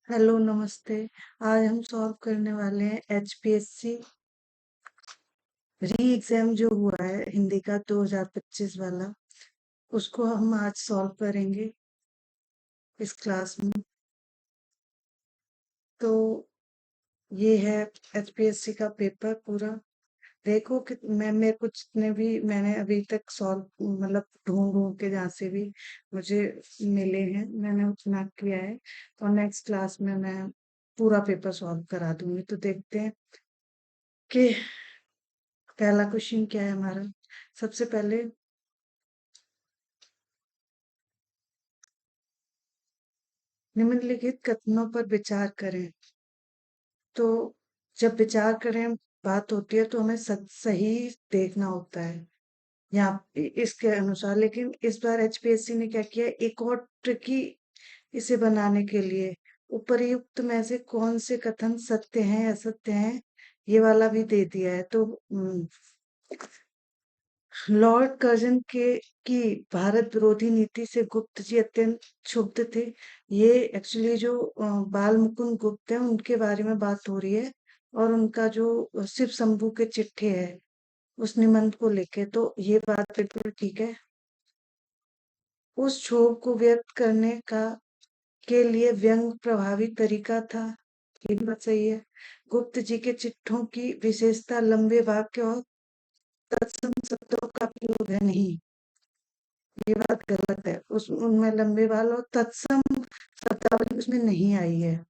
Hello, नमस्ते। आज हम सॉल्व करने वाले हैं एचपीएससी री एग्जाम जो हुआ है हिंदी का 2025 वाला। उसको हम आज सॉल्व करेंगे इस क्लास में। तो ये है एचपीएससी का पेपर पूरा। देखो कि मैं कुछ जितने भी मैंने अभी तक सॉल्व मतलब ढूंढ ढूंढ के जहाँ से भी मुझे मिले हैं मैंने उतना किया है। और नेक्स्ट क्लास में मैं पूरा पेपर सॉल्व करा दूंगी। तो देखते हैं कि पहला क्वेश्चन क्या है हमारा। सबसे पहले निम्नलिखित कथनों पर विचार करें। तो जब विचार करें बात होती है तो हमें सही देखना होता है यहाँ इसके अनुसार। लेकिन इस बार एचपीएससी ने क्या किया, एक और ट्रिकी इसे बनाने के लिए उपर्युक्त में से कौन से कथन सत्य हैं असत्य हैं ये वाला भी दे दिया है। तो लॉर्ड कर्जन के की भारत विरोधी नीति से गुप्त जी अत्यंत क्षुब्ध थे। ये एक्चुअली जो बाल मुकुंद गुप्त है उनके बारे में बात हो रही है। और उनका जो शिव शंभू के चिट्ठे है उस निबंध को लेके। तो ये बात बिल्कुल ठीक है। उस क्षोभ को व्यक्त करने का के लिए व्यंग प्रभावी तरीका था। ये बात सही है। गुप्त जी के चिट्ठों की विशेषता लंबे वाक्य और तत्सम शब्दों का प्रयोग है नहीं। ये बात गलत है। उस उनमें लंबे बाल और तत्सम शब्दावली उसमें नहीं आई है।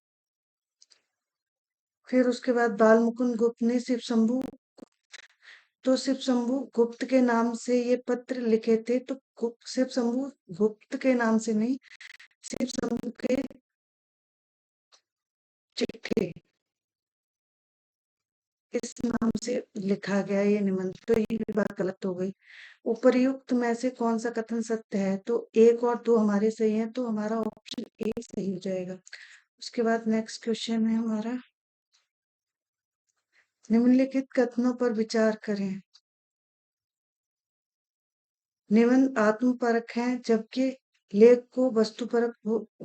फिर उसके बाद बाल मुकुंद गुप्त ने शिव शंभू तो शिव शंभू गुप्त के नाम से ये पत्र लिखे थे। तो शिव शंभू गुप्त के नाम से नहीं, शिव शंभू के चिट्ठे इस नाम से लिखा गया ये निबंध। तो ये भी बात गलत हो गई। उपर्युक्त में से कौन सा कथन सत्य है। तो एक और दो हमारे सही हैं तो हमारा ऑप्शन ए सही हो जाएगा। उसके बाद नेक्स्ट क्वेश्चन है हमारा, निम्नलिखित कथनों पर विचार करें। निबंध आत्मपरक है जबकि लेख को वस्तुपरक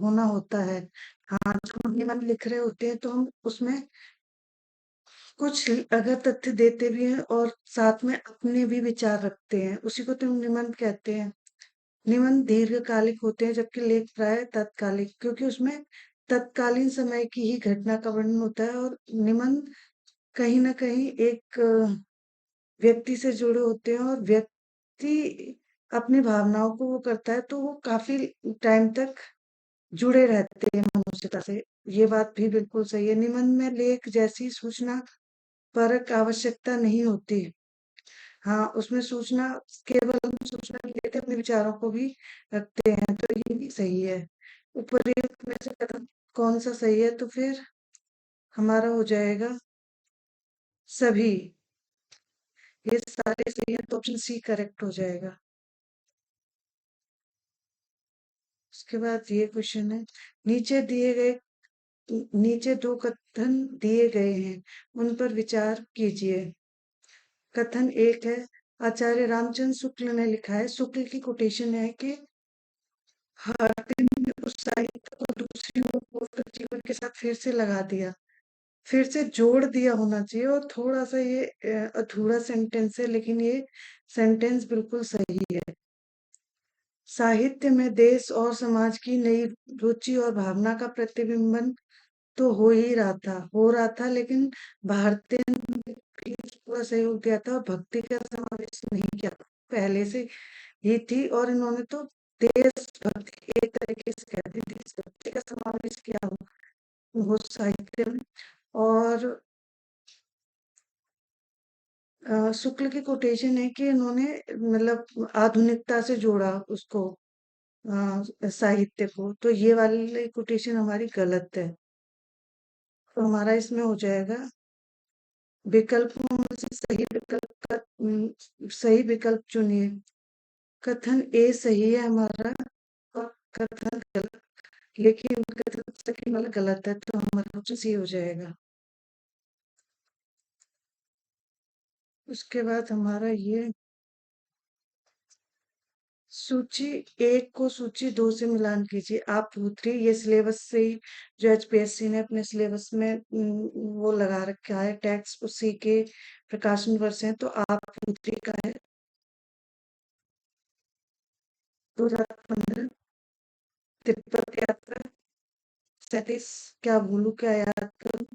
होना होता है। हाँ, जब हम निबंध लिख रहे होते हैं तो हम उसमें कुछ अगर तथ्य देते भी हैं और साथ में अपने भी विचार रखते हैं, उसी को तो हम निबंध कहते हैं। निबंध दीर्घकालिक होते हैं जबकि लेख प्राय तत्कालिक, क्योंकि उसमें तत्कालीन समय की ही घटना का वर्णन होता है। और निबंध कहीं ना कहीं एक व्यक्ति से जुड़े होते हैं और व्यक्ति अपनी भावनाओं को वो करता है तो वो काफी टाइम तक जुड़े रहते हैं मनुष्यता से। ये बात भी बिल्कुल सही है। निबंध में लेख जैसी सूचना परक आवश्यकता नहीं होती। हाँ, उसमें सूचना केवल हम सूचना नहीं देते, अपने विचारों को भी रखते हैं। तो ये भी सही है। उपर्युक्त में से कथन कौन सा सही है। तो फिर हमारा हो जाएगा सभी। ये सारे सही है तो ऑप्शन सी करेक्ट हो जाएगा। उसके बाद ये क्वेश्चन है, नीचे दिए गए नीचे दो कथन दिए गए हैं उन पर विचार कीजिए। कथन एक है, आचार्य रामचंद्र शुक्ल ने लिखा है, शुक्ल की कोटेशन है कि भारती ने उस साहित्य को दूसरी ओर पूर्ण जीवन के साथ फिर से लगा दिया। फिर से जोड़ दिया होना चाहिए और थोड़ा सा ये अधूरा सेंटेंस है, लेकिन ये सेंटेंस बिल्कुल सही है। साहित्य में देश और समाज की नई रुचि और भावना का प्रतिबिंबन तो हो रहा था, लेकिन भारतीय ने भी पूरा सहयोग दिया था और भक्ति का समावेश नहीं किया था। पहले से ही थी और इन्होंने तो देशभक्ति एक तरीके से कहते हैं, देशभक्ति का समावेश किया हो साहित्य में। और शुक्ल की कोटेशन है कि इन्होंने मतलब आधुनिकता से जोड़ा उसको, साहित्य को। तो ये वाली कोटेशन हमारी गलत है। तो हमारा इसमें हो जाएगा विकल्पों में से सही विकल्प का सही विकल्प चुनिए। कथन ए सही है हमारा और कथन गलत, लेकिन कथन सही वाला गलत है तो हमारा ऑप्शन सी हो जाएगा। उसके बाद हमारा ये सूची 1 को सूची 2 से मिलान कीजिए। आप थ्री ये सिलेबस से ही जो एचपीएससी ने अपने सिलेबस में वो लगा रखा है टैक्स, उसी के प्रकाशन वर्ष है। तो आप थ्री का है 2015 तिब्बत यात्रा, 37 क्या भूलू क्या याद करूं,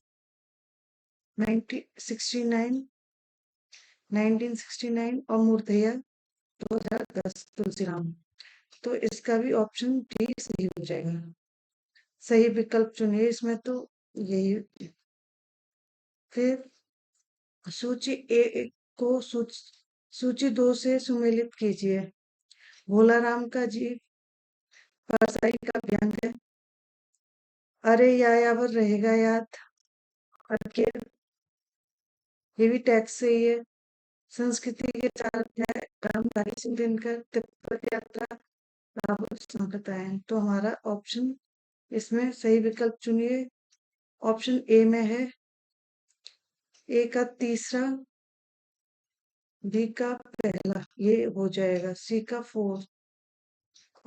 1969 1969 और मूर्धया 2010 तुलसीराम। तो इसका भी ऑप्शन डी सही हो जाएगा। सही विकल्प चुनिए इसमें तो यही। फिर सूची ए को सूची 2 से सुमेलित कीजिए। भोला राम का जी परसाई का व्यंग है। अरे यायावर रहेगा याद, अटके, ये भी टैक्स से ही है। संस्कृति के 4 अध्याय, रामधारी सिंह दिनकर, तिब्बत यात्रा, राहुल सांप्रदायन। तो हमारा ऑप्शन इसमें सही विकल्प चुनिए। ऑप्शन ए में है ए का तीसरा, बी का पहला, ये हो जाएगा सी का फोर्थ।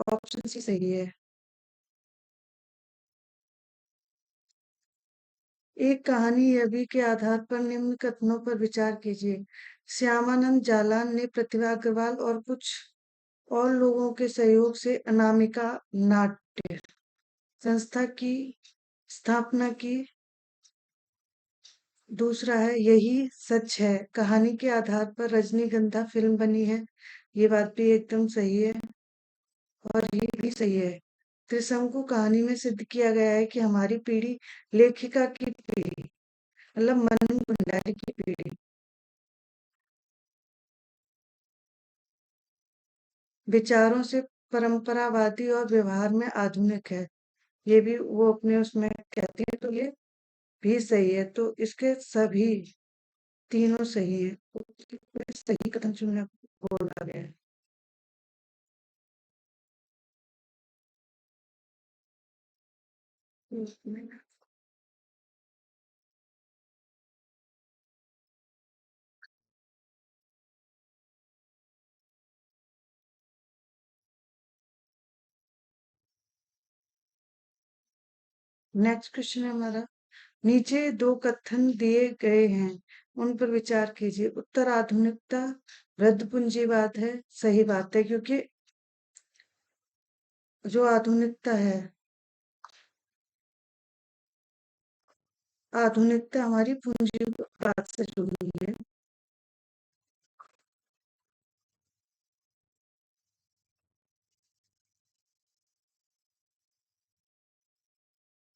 ऑप्शन सी सही है। एक कहानी छवि के आधार पर निम्न कथनों पर विचार कीजिए। श्यामानंद जालान ने प्रतिभा अग्रवाल और कुछ और लोगों के सहयोग से अनामिका नाट्य संस्था की स्थापना की। दूसरा है यही सच है, कहानी के आधार पर रजनीगंधा फिल्म बनी है। ये बात भी एकदम सही है और ये भी सही है। त्रिशंकु कहानी में सिद्ध किया गया है कि हमारी पीढ़ी लेखिका की पीढ़ी, मतलब मनु भंडारी की पीढ़ी विचारों से परंपरावादी और व्यवहार में आधुनिक है। ये भी वो अपने उसमें कहती है, तो ये भी सही है। तो इसके सभी तीनों सही है। सही कथन चुनना बोला गया है। नेक्स्ट क्वेश्चन है हमारा, नीचे दो कथन दिए गए हैं, उन पर विचार कीजिए। उत्तर आधुनिकता वृद्ध पूंजीवाद है। सही बात है, क्योंकि जो आधुनिकता है, आधुनिकता हमारी पूंजीवाद से जुड़ी हुई है।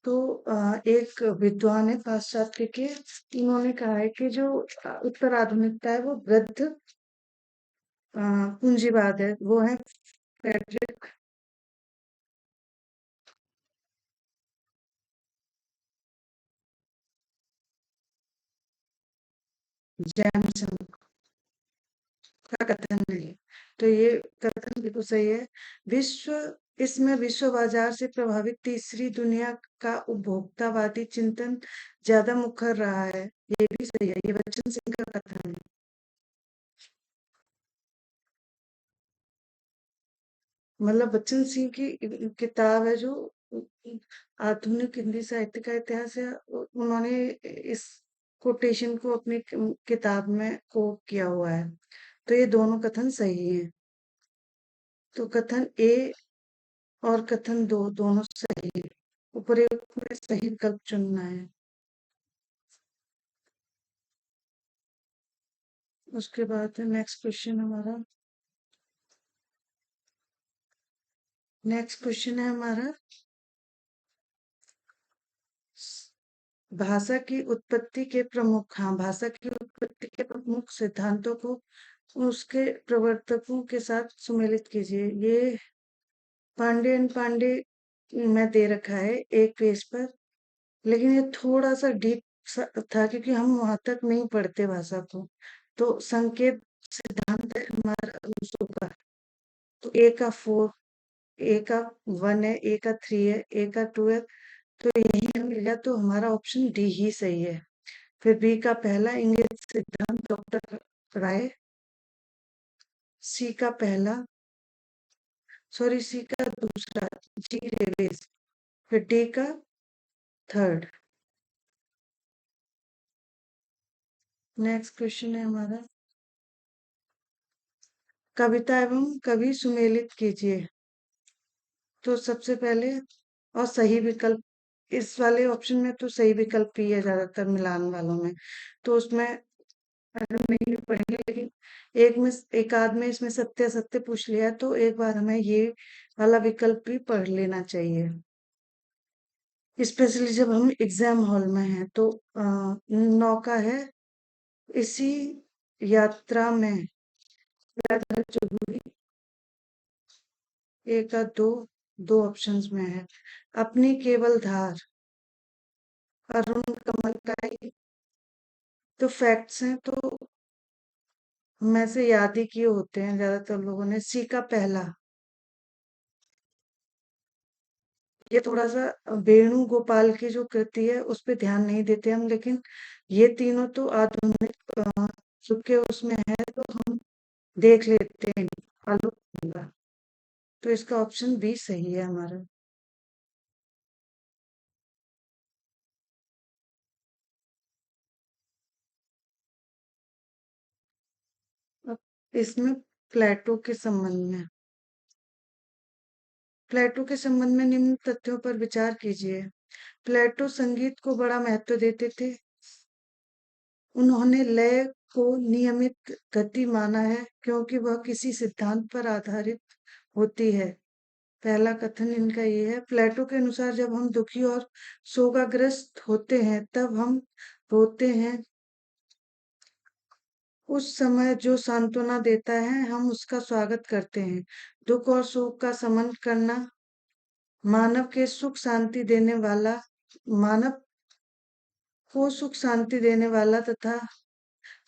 तो एक विद्वान है पाश्चात्य के, उन्होंने कहा है कि जो उत्तर आधुनिकता है वो वृद्ध पूंजीवाद है। वो है फ्रेडरिक जैमसन का कथन है। तो ये कथन बिल्कुल सही है। विश्व इसमें विश्व बाजार से प्रभावित तीसरी दुनिया का उपभोक्तावादी चिंतन ज्यादा मुखर रहा है। ये भी सही है, ये बच्चन सिंह का कथन है। मतलब बच्चन सिंह की किताब है जो आधुनिक हिंदी साहित्य का इतिहास है। उन्होंने इस कोटेशन को अपनी किताब में कोट किया हुआ है। तो ये दोनों कथन सही है। तो कथन ए और कथन दो दोनों सही है। उपयुक्त में सही विकल्प चुनना है। उसके बाद नेक्स्ट क्वेश्चन हमारा, नेक्स्ट क्वेश्चन है हमारा, भाषा की उत्पत्ति के प्रमुख, हाँ, भाषा की उत्पत्ति के प्रमुख सिद्धांतों को उसके प्रवर्तकों के साथ सुमेलित कीजिए। ये पांडे एंड पांडे में दे रखा है एक पेज पर, लेकिन ये थोड़ा सा डीप था क्योंकि हम वहां तक नहीं पढ़ते भाषा को। तो संकेत सिद्धांत है हमारा रूसो का। तो ए का 4, ए का 1 है, ए का 3 है, ए का 2 है। तो यही हमें मिल गया, तो हमारा ऑप्शन डी ही सही है। फिर बी का पहला इंगित सिद्धांत डॉक्टर राय, सी का पहला सॉरी, सी का दूसरा, जी रेवेज, फिर डी का थर्ड। नेक्स्ट क्वेश्चन है हमारा, कविता एवं कवि सुमेलित कीजिए। तो सबसे पहले, और सही विकल्प, इस वाले ऑप्शन में तो सही विकल्प ही है ज्यादातर मिलान वालों में, तो उसमें अगर नहीं भी पढ़ेंगे, लेकिन एक आध में इसमें सत्य असत्य पूछ लिया है, तो एक बार हमें ये वाला विकल्प भी पढ़ लेना चाहिए, स्पेशली जब हम एग्जाम हॉल में हैं। तो नौका है, इसी यात्रा में यात्रा जरूरी, एक का दो, दो ऑप्शंस में है, अपनी केवल धार, अरुण कमल का ही तो फैक्ट्स हैं, तो मैं से याद ही किए होते हैं ज्यादातर लोगों ने। सी का पहला, ये थोड़ा सा वेणु गोपाल की जो कृति है उस पे ध्यान नहीं देते हम, लेकिन ये तीनों तो आधुनिक युग के उसमें है, तो हम देख लेते हैं। आलोक गंगा। तो इसका ऑप्शन बी सही है हमारा। अब इसमें प्लेटो के संबंध में, प्लेटो के संबंध में निम्न तथ्यों पर विचार कीजिए। प्लेटो संगीत को बड़ा महत्व देते थे। उन्होंने लय को नियमित गति माना है, क्योंकि वह किसी सिद्धांत पर आधारित होती है। पहला कथन इनका ये है, प्लेटो के अनुसार जब हम दुखी और शोकाग्रस्त होते हैं तब हम रोते हैं। उस समय जो सांत्वना देता है हम उसका स्वागत करते हैं। दुख और शोक का समन करना मानव के सुख शांति देने वाला, मानव को सुख शांति देने वाला तथा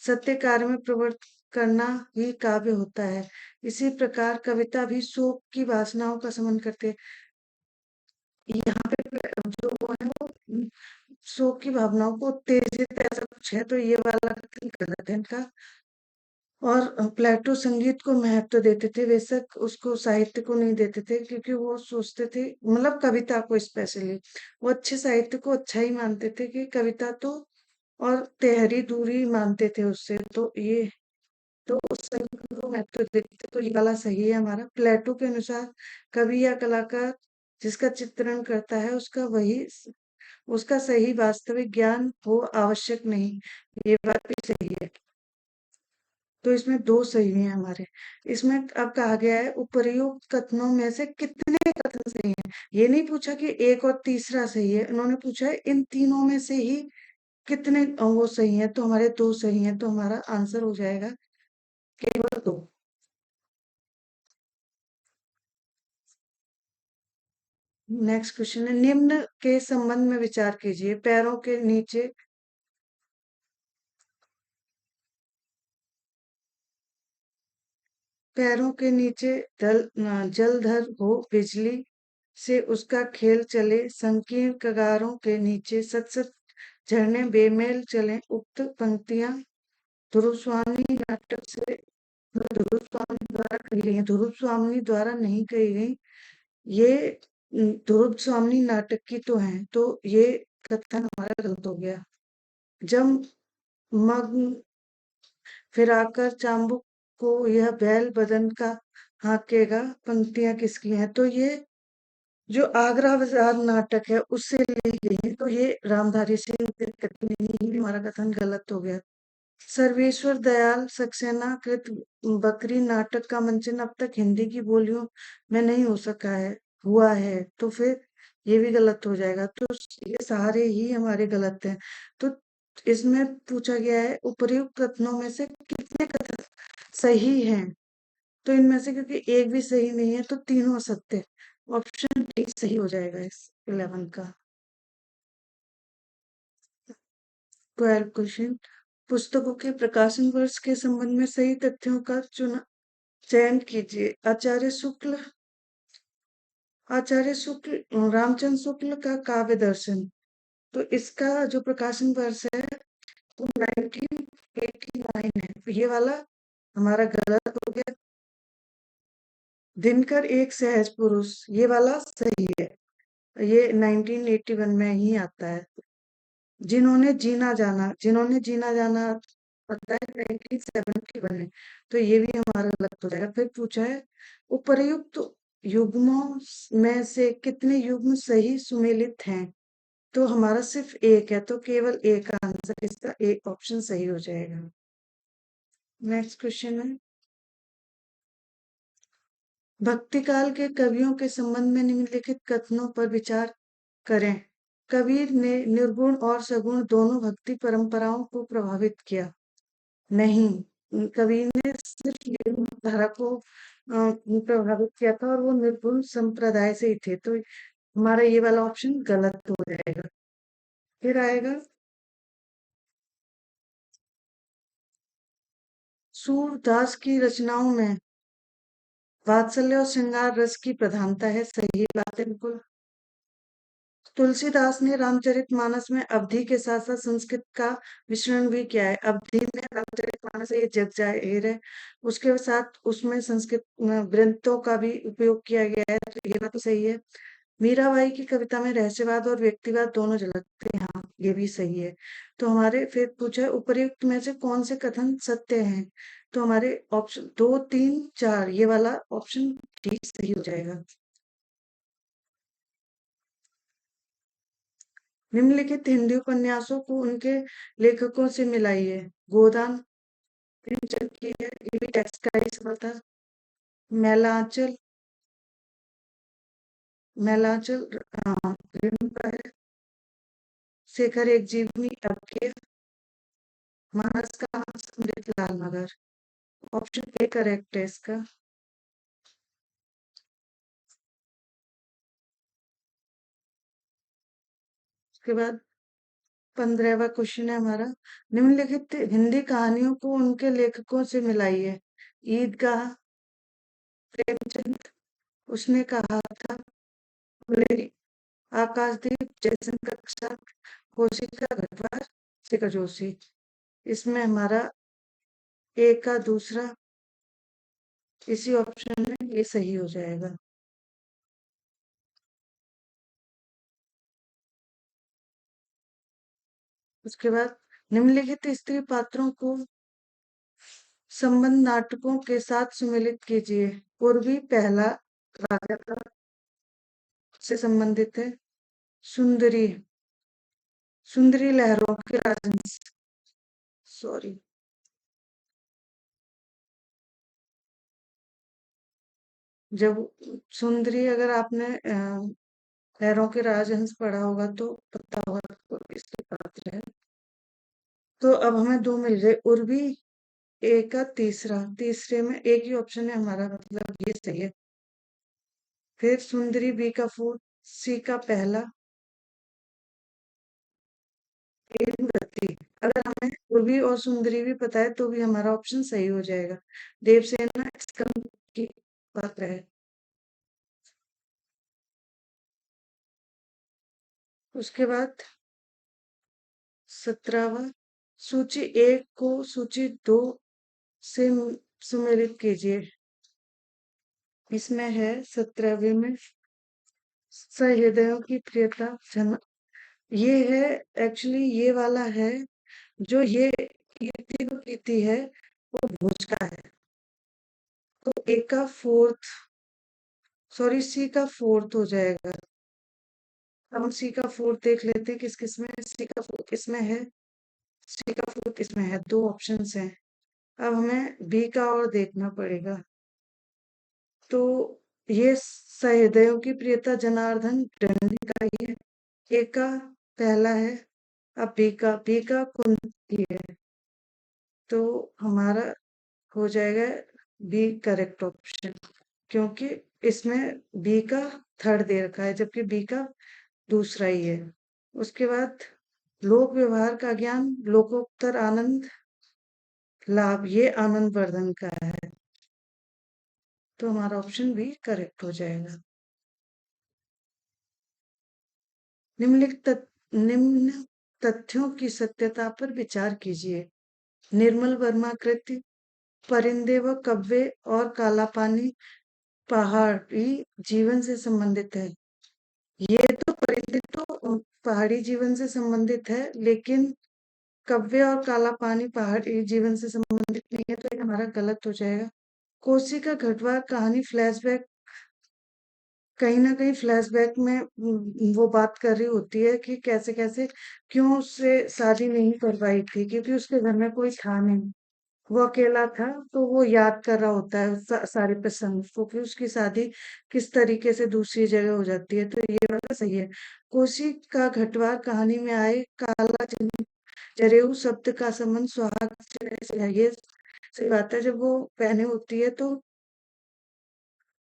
सत्य कार्य में प्रवृत्त करना ही काव्य होता है। इसी प्रकार कविता भी शोक की वासनाओं का समन करती है। यहाँ पे जो वो है वो शोक की भावनाओं को उत्तेजित, ऐसा कुछ है, तो ये वाला कथन गलत है इनका। और प्लेटो संगीत को महत्व देते थे, बेशक उसको साहित्य को नहीं देते थे, क्योंकि वो सोचते थे, मतलब कविता को स्पेशली वो अच्छे साहित्य को अच्छा ही मानते थे कि कविता तो, और तहरी दूरी मानते थे उससे, तो ये, तो उस संगीत को महत्व देते थे। तो ये वाला सही है हमारा। प्लेटो के अनुसार कवि या कलाकार जिसका चित्रण करता है उसका सही वास्तविक ज्ञान हो आवश्यक नहीं। ये बात भी सही है। तो इसमें दो सही हैं हमारे। इसमें अब कहा गया है, उपर्युक्त कथनों में से कितने कथन सही हैं। ये नहीं पूछा कि एक और तीसरा सही है, इन्होंने पूछा है इन तीनों में से ही कितने वो सही हैं, तो हमारे दो सही हैं, तो हमारा आंसर हो जाएगा केवल दो। नेक्स्ट क्वेश्चन है, निम्न के संबंध में विचार कीजिए। पैरों के नीचे जलधर हो बिजली से उसका खेल चले, संकीर्ण कगारों के नीचे सत सत झरने बेमेल चले। उक्त पंक्तियां ध्रुव स्वामी नाटक से, ध्रुव स्वामी द्वारा कही गई हैं, ध्रुव स्वामी द्वारा नहीं कही गई। ये ध्रुव स्वामी नाटक की तो हैं, तो ये कथन हमारा गलत हो गया। जब मग्न फिराकर चाबुक को यह बैल बदन का हाँकेगा, पंक्तियां किसकी हैं, तो ये जो आगरा बाजार नाटक है उससे ली गई है, तो ये रामधारी सिंह नहीं, हमारा कथन गलत हो गया। सर्वेश्वर दयाल सक्सेना कृत बकरी नाटक का मंचन अब तक हिंदी की बोलियों में नहीं हो सका है, हुआ है, तो फिर ये भी गलत हो जाएगा। तो ये सारे ही हमारे गलत हैं। तो इसमें पूछा गया है, उपर्युक्त कथनों में से कितने कथन सही हैं, तो इनमें से क्योंकि एक भी सही नहीं है, तो तीनों असत्य। ऑप्शन डी सही हो जाएगा इस 11 का। 12 क्वेश्चन, पुस्तकों के प्रकाशन वर्ष के संबंध में सही तथ्यों का चयन कीजिए। रामचंद्र शुक्ल का काव्य दर्शन, तो इसका जो प्रकाशन वर्ष है वो 1989 है, तो ये वाला हमारा गलत हो गया। दिनकर एक सहज पुरुष, ये वाला सही है। ये 1981 में ही आता है। जिन्होंने जीना जाना पता है 1971 में। तो ये भी हमारा गलत हो जाएगा। फिर पूछा है उपर्युक्त युग्मों में से कितने युग्म सही सुमेलित हैं? तो हमारा सिर्फ एक है, तो केवल एक का आंसर, इसका एक ऑप्शन सही हो जाएगा। नेक्स्ट क्वेश्चन है, भक्ति काल के कवियों के संबंध में निम्नलिखित कथनों पर विचार करें। कबीर ने निर्गुण और सगुण दोनों भक्ति परंपराओं को प्रभावित किया। नहीं, कबीर ने सिर्फ निर्गुण धारा को प्रभावित किया था, और वो निर्गुण संप्रदाय से ही थे। तो हमारा ये वाला ऑप्शन गलत हो जाएगा। फिर आएगा, सूरदास की रचनाओं में वात्सल्य और श्रृंगार रस की प्रधानता है। सही बात है बिल्कुल। तुलसीदास ने रामचरितमानस में अवधि के साथ साथ संस्कृत का मिश्रण भी किया है। अवधि में रामचरितमानस ये जग जाहिर है, उसके साथ उसमें संस्कृत ग्रंथों का भी उपयोग किया गया है। तो ये बात तो सही है। मीराबाई की कविता में रहस्यवाद और व्यक्तिवाद दोनों झलकते हैं। हाँ, ये भी सही है। तो हमारे फिर पूछा है उपर्युक्त में से कौन से कथन सत्य हैं? तो हमारे ऑप्शन 2, 3, 4, ये वाला ऑप्शन ठीक सही हो जाएगा। निम्नलिखित हिंदी उपन्यासों को उनके लेखकों से मिलाइए। गोदान प्रेमचंद की है, ये भी टेक्स्ट का ही सवाल था। मैलांचल, मैलांचल रेणु का है। शेखर एक जीवनी अवके, मानस का अमृत लाल मगर। ऑप्शन ए करेक्ट है इसका। उसके बाद 15वां क्वेश्चन है हमारा, निम्नलिखित हिंदी कहानियों को उनके लेखकों से मिलाइए। ईदगाह, प्रेमचंद, उसने कहा था, गुलेरी, आकाशदीप, जयसन कक्षा, कोशिका गढ़वाल, शिखर जोशी। इसमें हमारा ए का दूसरा इसी ऑप्शन में ये सही हो जाएगा। उसके बाद निम्नलिखित स्त्री पात्रों को संबंध नाटकों के साथ सुमेलित कीजिए। पूर्वी पहला राजा था, से संबंधित है। सुंदरी, सुंदरी लहरों के राजहंस, सॉरी, जब सुंदरी, अगर आपने लहरों के राजहंस पढ़ा होगा तो पता होगा आपको किसके पात्र है। तो अब हमें दो मिल गए, उर्वी ए का तीसरा, तीसरे में एक ही ऑप्शन है हमारा, मतलब ये सही है। फिर सुंदरी बी का फूल, सी का पहला, गति। अगर हमें उर्वी और सुंदरी भी पता है तो भी हमारा ऑप्शन सही हो जाएगा। देवसेना स्कंद की पात्र है। उसके बाद 17वां, सूची एक को सूची 2 से सुमेलित कीजिए। इसमें है 17वें में सहृदयों की प्रियता जन, ये है, एक्चुअली ये वाला है, जो ये कीर्ति को कीर्ति है वो भोज का है। तो ए का फोर्थ, सॉरी सी का फोर्थ हो जाएगा। हम सी का फोर्थ देख लेते हैं किस किस में, सी का फोर्थ इसमें है, सी का फोर्थ इसमें है, दो ऑप्शंस हैं। अब हमें बी का और देखना पड़ेगा। तो ये सहृदयों की प्रियता जनार्दन दंडी का ही है। ए का पहला है। अब बी का कुंती है। तो हमारा हो जाएगा बी करेक्ट ऑप्शन, क्योंकि इसमें बी का थर्ड दे रखा है जबकि बी का दूसरा ही है। उसके बाद लोक व्यवहार का ज्ञान, लोकोत्तर आनंद लाभ, ये आनंद वर्धन का है। तो हमारा ऑप्शन बी करेक्ट हो जाएगा। निम्न तथ्यों की सत्यता पर विचार कीजिए। निर्मल वर्मा कृति, परिंदे व कव्वे और काला पानी पहाड़ी जीवन से संबंधित है। ये तो परिंदे तो पहाड़ी जीवन से संबंधित है, लेकिन कव्वे और काला पानी पहाड़ी जीवन से संबंधित नहीं है, तो ये हमारा गलत हो जाएगा। कोसी का गढ़वाल कहानी फ्लैशबैक, कहीं ना कहीं फ्लैशबैक में वो बात कर रही होती है कि कैसे कैसे क्यों उससे शादी नहीं कर पाई थी, क्योंकि उसके घर में कोई था नहीं, वो अकेला था। तो वो याद कर रहा होता है सारे प्रसंग को कि उसकी शादी किस तरीके से दूसरी जगह हो जाती है। तो ये वाला सही है। कोसी का घटवार कहानी में आए काला जरेऊ शब्द का संबंध सुहाग से है। ये सही बात है। जब वो पहने होती है तो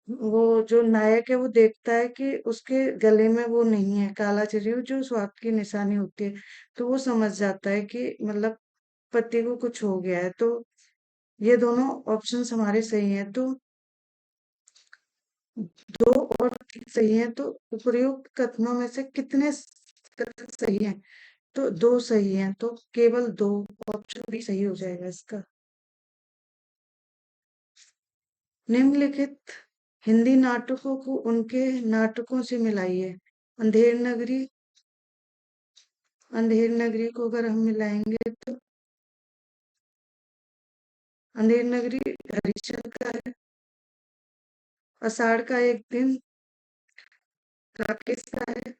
वो जो नायक है वो देखता है कि उसके गले में वो नहीं है काला जरेऊ, जो सुहाग की निशानी होती है। तो वो समझ जाता है कि मतलब पति को कुछ हो गया है। तो ये दोनों ऑप्शंस हमारे सही हैं। तो दो और तीन सही हैं। तो उपयुक्त कथनों में से कितने कथन सही हैं? तो दो सही हैं, तो केवल दो, ऑप्शन भी सही हो जाएगा इसका। निम्नलिखित हिंदी नाटकों को उनके नाटकों से मिलाइए। अंधेर नगरी, अंधेर नगरी को अगर हम मिलाएंगे तो अंधेर नगरी हरिश्चंद्र का है। आषाढ़ का एक दिन राकेश का है।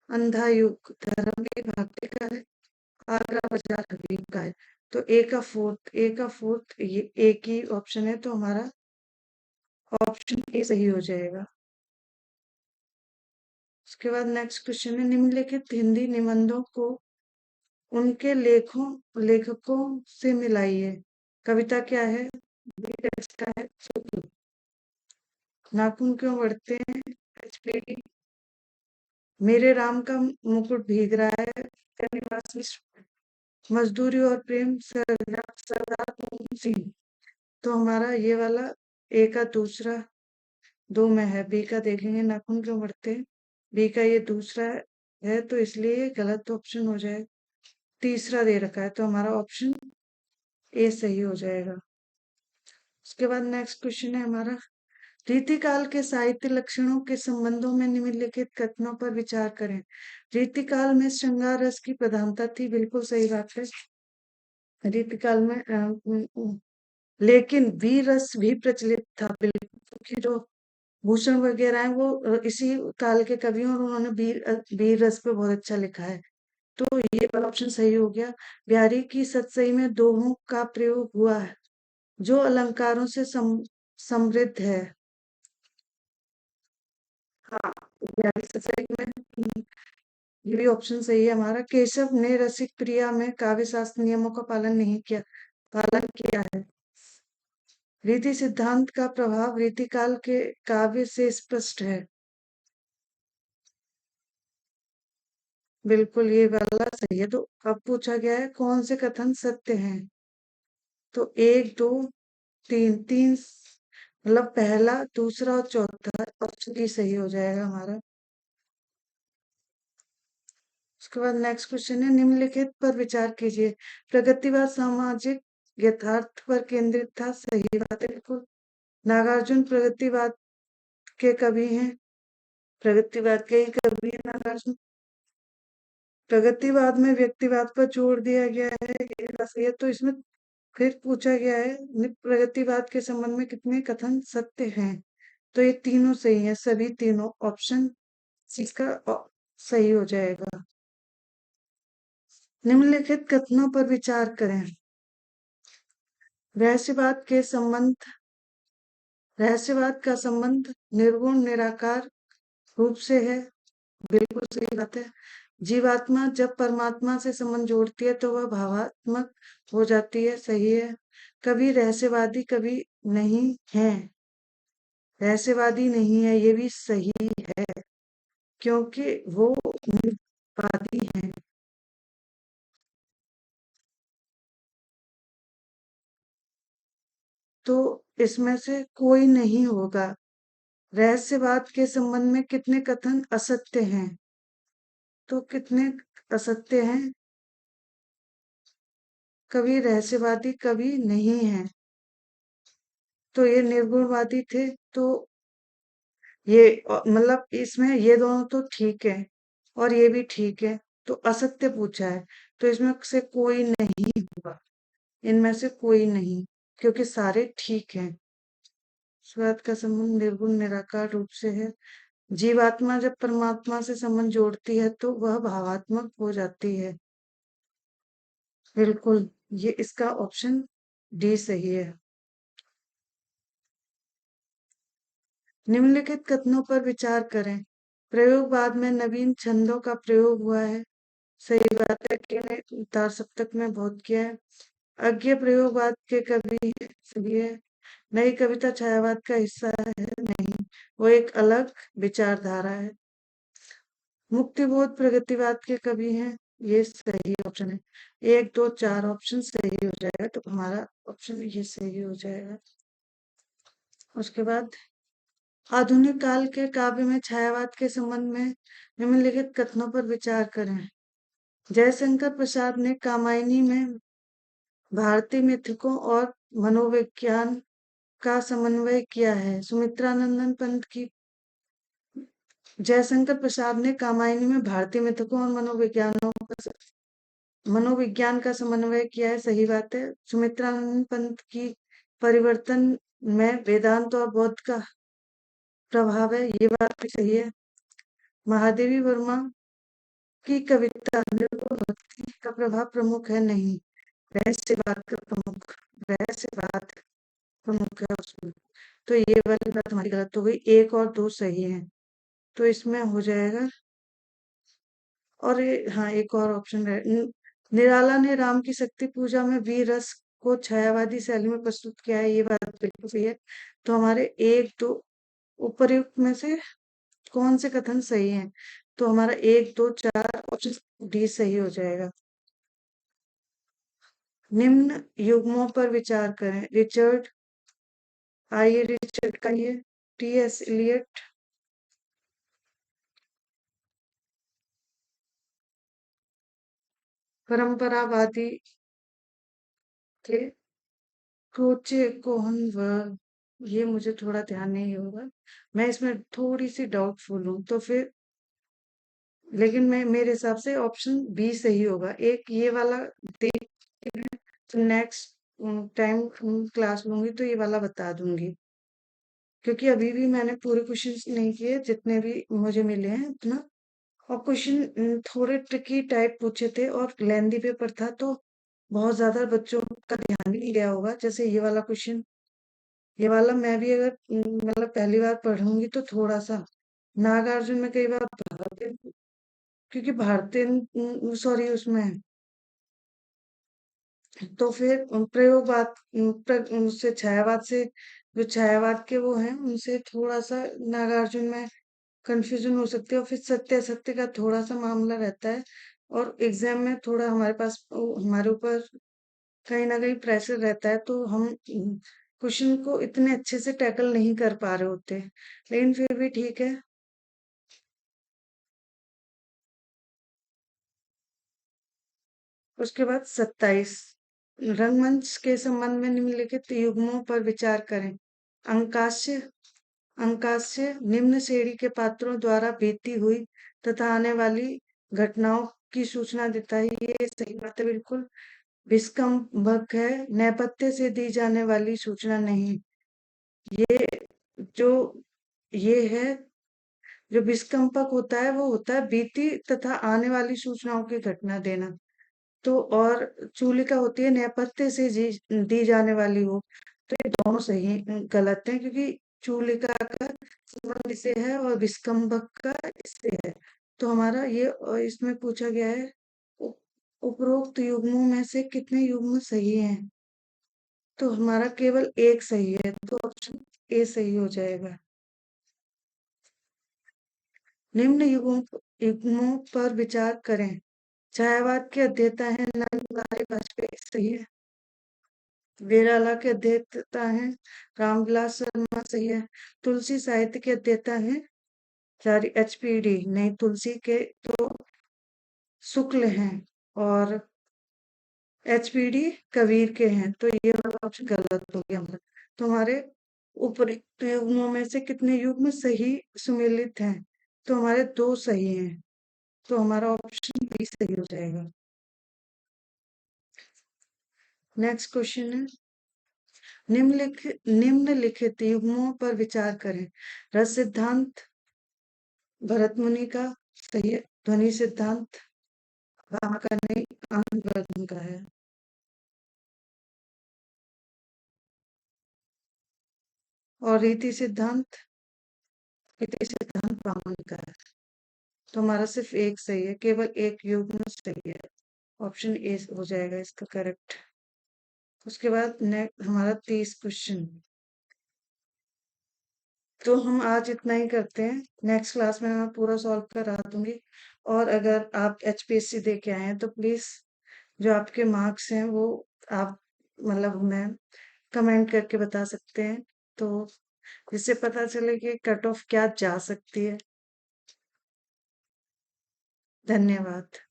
अंधा युग धर्मवीर भाग्य का है। आगरा बाजार हबीब का है। तो ए का फोर्थ ये एक ही ऑप्शन है, तो हमारा ऑप्शन ए सही हो जाएगा। उसके बाद नेक्स्ट क्वेश्चन है, निम्नलिखित हिंदी निबंधों को उनके लेखकों से मिलाइए। कविता क्या है? टेक्स्ट का है सुतु। नाखून क्यों बढ़ते हैं? HPD। मेरे राम का मुकुट भीग रहा है। श्रीनिवास मिश्र। मजदूरी और प्रेम सरदार मोहन सिंह। तो हमारा ये वाला ए का दूसरा दो में है। बी का देखेंगे, नाखून क्यों बढ़ते हैं। बी का ये दूसरा है, तो इसलिए ये गलत ऑप्शन हो जाए। तीसरा दे रखा है, तो हमारा ऑप्शन ए सही हो जाएगा। उसके बाद नेक्स्ट क्वेश्चन है हमारा, रीतिकाल के साहित्य लक्षणों के संबंधों में निम्नलिखित कथनों पर विचार करें। रीतिकाल में श्रृंगार रस की प्रधानता थी, बिल्कुल सही बात है। रीतिकाल में लेकिन वीर रस भी प्रचलित था, बिल्कुल, क्योंकि जो भूषण वगैरह है वो इसी काल के कवि हैं और उन्होंने वीर रस पे बहुत अच्छा लिखा है। तो ये वाला ऑप्शन सही हो गया। ब्यारी की सतसई में दोहों का प्रयोग हुआ है, जो अलंकारों से समृद्ध है। हाँ, ब्यारी सतसई में ये भी ऑप्शन सही है हमारा। केशव ने रसिक प्रिया में काव्य शास्त्र नियमों का पालन किया है। रीति सिद्धांत का प्रभाव रीतिकाल के काव्य से स्पष्ट है। बिल्कुल ये वाला सही है। तो अब पूछा गया है कौन से कथन सत्य हैं। तो एक दो तीन, मतलब पहला दूसरा और चौथा ऑप्शन ही सही हो जाएगा हमारा। उसके बाद नेक्स्ट क्वेश्चन है, निम्नलिखित पर विचार कीजिए। प्रगतिवाद सामाजिक यथार्थ पर केंद्रित था, सही बात है बिल्कुल। नागार्जुन प्रगतिवाद के कवि हैं। प्रगतिवाद के ही कवि हैं नागार्जुन। प्रगतिवाद में व्यक्तिवाद पर जोर दिया गया है, ये बात सही है। तो इसमें फिर पूछा गया है प्रगतिवाद के संबंध में कितने कथन सत्य हैं। तो ये तीनों सही है, सभी तीनों ऑप्शन इसका सही हो जाएगा। निम्नलिखित कथनों पर विचार करें। रहस्यवाद के संबंध रहस्यवाद का संबंध निर्गुण निराकार रूप से है, बिल्कुल सही बात है। जीवात्मा जब परमात्मा से संबंध जोड़ती है तो वह भावात्मक हो जाती है, सही है। कभी रहस्यवादी कभी नहीं है, रहस्यवादी नहीं है, ये भी सही है, क्योंकि वो निर्वादी है। तो इसमें से कोई नहीं होगा। रहस्यवाद के संबंध में कितने कथन असत्य हैं? तो कितने असत्य हैं? कभी रहस्यवादी कभी नहीं है, तो ये निर्गुणवादी थे, तो ये मतलब इसमें ये दोनों तो ठीक है और ये भी ठीक है, तो असत्य पूछा है, तो इसमें से कोई नहीं होगा, इनमें से कोई नहीं, क्योंकि सारे ठीक हैं। स्वाद का संबंध निर्गुण निराकार रूप से है। जीवात्मा जब परमात्मा से संबंध जोड़ती है तो वह भावात्मक हो जाती है। बिल्कुल, ये इसका ऑप्शन डी सही है। निम्नलिखित कथनों पर विचार करें। प्रयोगवाद में नवीन छंदों का प्रयोग हुआ है। सही बात है कि ने उतार सप्तक में बहुत किया है। अज्ञे प्रयोगवाद के कवि हैं, सही है। नई कविता छायावाद का हिस्सा है, नहीं, वो एक अलग विचारधारा है। मुक्तिबोध प्रगतिवाद के कवि हैं, ये सही ऑप्शन है। 1 2 4 ऑप्शन सही हो जाएगा, तो हमारा ऑप्शन ये सही हो जाएगा। उसके बाद आधुनिक काल के काव्य में छायावाद के संबंध में निम्नलिखित कथनों पर विचार करें। जयशंकर प्रसाद ने कामायनी में भारतीय मिथकों और मनोविज्ञान का समन्वय किया है। सुमित्रानंदन पंत की जयशंकर प्रसाद ने कामायनी में भारतीय मिथकों और मनोविज्ञान का समन्वय किया है, सही बात है। सुमित्रानंद पंत की परिवर्तन में वेदांत और बौद्ध का प्रभाव है, ये बात भी सही है। महादेवी वर्मा की कविता निर्गुण भक्ति का प्रभाव प्रमुख है, नहीं, रहस्यवाद का प्रमुख, रहस्यवाद प्रमुख है उसमें, तो ये वाली बात हमारी गलत हो गई। 1 और 2 सही है, तो इसमें हो जाएगा। और हाँ, एक और ऑप्शन है। निराला ने राम की शक्ति पूजा में वीर रस को छायावादी शैली में प्रस्तुत किया है, ये बात बिल्कुल सही है। तो हमारे 1 2 उपर्युक्त में से कौन से कथन सही हैं? तो हमारा 1 2 4 ऑप्शन डी सही हो जाएगा। निम्न युग्मों पर विचार करें। रिचर्ड, आइए रिचर्ड का ये टी.एस. इलियट, परंपरावादी थे, क्रोचे कोहन व ये मुझे थोड़ा ध्यान नहीं होगा, मैं इसमें थोड़ी सी डाउटफुल हूँ, तो फिर लेकिन मैं मेरे हिसाब से ऑप्शन बी सही होगा। एक ये वाला देख के मैं तो नेक्स्ट टाइम क्लास लूंगी तो ये वाला बता दूंगी, क्योंकि अभी भी मैंने पूरे क्वेश्चंस नहीं किए, जितने भी मुझे मिले हैं उतना। और क्वेश्चन थोड़े ट्रिकी टाइप पूछे थे और लेंदी पेपर था, तो बहुत ज्यादा बच्चों का ध्यान भी नहीं गया होगा। जैसे ये वाला क्वेश्चन, ये वाला मैं भी अगर मतलब पहली बार पढ़ूंगी तो थोड़ा सा नागार्जुन में कई बार भारतीय, क्योंकि भारतीय सॉरी उसमें, तो फिर प्रयोगवाद उससे छायावाद से, जो छायावाद के वो हैं उनसे थोड़ा सा नागार्जुन में कंफ्यूजन हो सकती है, और फिर सत्य असत्य का थोड़ा सा मामला रहता है, और एग्जाम में थोड़ा हमारे पास हमारे ऊपर कहीं ना कहीं प्रेशर रहता है, तो हम क्वेश्चन को इतने अच्छे से टैकल नहीं कर पा रहे होते, लेकिन फिर भी ठीक है। उसके बाद 27 रंगमंच के संबंध में निम्नलिखित युग्मों पर विचार करें। अंकास्य, अंकास्य निम्न श्रेणी के पात्रों द्वारा बीती हुई तथा आने वाली घटनाओं की सूचना देता है, ये सही बात है बिल्कुल। विस्कम्भक है, नेपथ्य से दी जाने वाली सूचना नहीं। ये जो ये है, जो विस्कम्पक होता है वो होता है बीती तथा आने वाली सूचनाओं की घटना देना। तो और चूलिका होती है नेपथ्य से दी जाने वाली हो, तो ये दोनों सही गलत है, क्योंकि चूलिका का संबंध इससे है और विस्कम्भक का इससे है। तो हमारा ये इसमें पूछा गया है उ- उपरोक्त युग्मों में से कितने युग्म सही हैं? तो हमारा केवल एक सही है, तो ऑप्शन ए सही हो जाएगा। निम्न युग्मों पर विचार करें। छायावाद के अध्येता है नंद बिहारी वाजपेयी, सही है। वेराला के अध्येता हैं रामविलास शर्मा, सही है। तुलसी साहित्य के अध्येता हैं, सॉरी एचपीडी नहीं, तुलसी के तो शुक्ल हैं, और एचपीडी कबीर के हैं, तो ये वाला ऑप्शन गलत हो गया हमारा। तो हमारे उपरोक्त युग्मों में से कितने युग्म सही सुमेलित हैं? तो हमारे 2 सही हैं, तो हमारा ऑप्शन बी सही हो जाएगा। नेक्स्ट क्वेश्चन है, निम्नलिखित युग्मों पर विचार करें। रस सिद्धांत भरत मुनि का सही है, ध्वनि सिद्धांत वहां का नहीं, आनंद का है। और रीति सिद्धांत वामन का है। तो हमारा सिर्फ एक सही है, केवल एक युग्म सही है, ऑप्शन ए हो जाएगा इसका करेक्ट। उसके बाद हमारा 30 क्वेश्चन। तो हम आज इतना ही करते हैं, नेक्स्ट क्लास में मैं पूरा सॉल्व करा दूंगी। और अगर आप एचपीएससी दे के आए हैं तो प्लीज जो आपके मार्क्स हैं वो आप मतलब हमें कमेंट करके बता सकते हैं, तो जिससे पता चले कि कट ऑफ क्या जा सकती है। धन्यवाद।